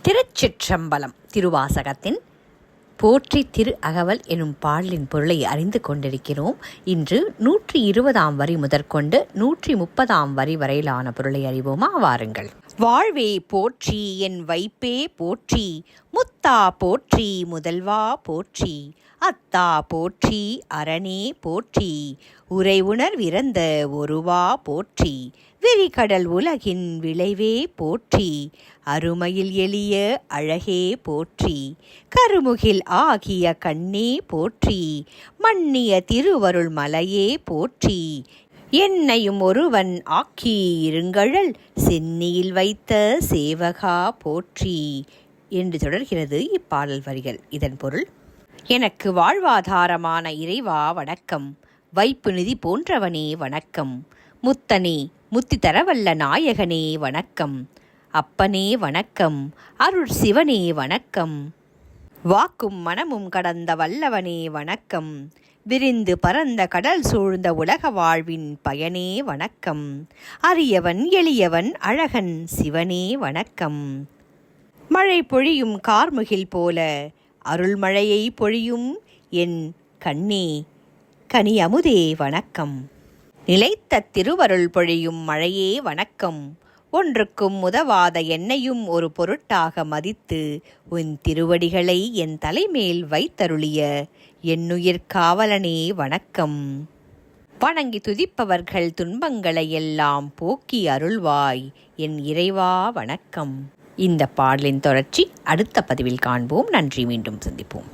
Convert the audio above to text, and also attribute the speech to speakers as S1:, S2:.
S1: திருச்சிற்றம்பலம். திருவாசகத்தின் போற்றி திரு அகவல் எனும் பாடலின் பொருளை அறிந்து கொண்டிருக்கிறோம். இன்று 120ஆம் வரி முதற்கொண்டு 130ஆம் வரி வரையிலான பொருளை அறிவோமா? வாருங்கள். வாழ்வே போற்றி, என் வைப்பே போற்றி, முத்தா போற்றி, முதல்வா போற்றி, அத்தா போற்றி, அரணே போற்றி, உரை உணர்விறந்த ஒருவா போற்றி, விரிகடல் உலகின் விளைவே போற்றி, அருமையில் எளிய அழகே போற்றி, கருமுகில் ஆகிய கண்ணே போற்றி, மன்னிய திருவருள் மலையே போற்றி, என்னையும் ஒருவன் ஆக்கி இருங்கழல் சென்னியில் வைத்த சேவகா போற்றி என்று தொடர்கிறது இப்பாடல் வரிகள். இதன் பொருள்: எனக்கு வாழ்வாதாரமான இறைவா வணக்கம், வைப்பு நிதி போன்றவனே வணக்கம், முத்தனே முத்தி தரவல்ல நாயகனே வணக்கம், அப்பனே வணக்கம், அருள் சிவனே வணக்கம், வாக்கும் மனமும் கடந்த வல்லவனே வணக்கம், விரிந்து பரந்த கடல் சூழ்ந்த உலக வாழ்வின் பயனே வணக்கம், அரியவன் எளியவன் அழகன் சிவனே வணக்கம், மழை பொழியும் கார்முகில் போல அருள்மழையை பொழியும் என் கண்ணே கனி அமுதே வணக்கம், நிலைத்த திருவருள் பொழியும் மழையே வணக்கம், ஒன்றுக்கும் உதவாத என்னையும் ஒரு பொருட்டாக மதித்து உன் திருவடிகளை என் தலைமேல் வைத்தருளிய என்னுயிர் காவலனே வணக்கம், வணங்கி துதிப்பவர்கள் துன்பங்களை எல்லாம் போக்கி அருள்வாய் என் இறைவா வணக்கம். இந்த பாடலின் தொடர்ச்சி அடுத்த பதிவில் காண்போம். நன்றி. மீண்டும் சந்திப்போம்.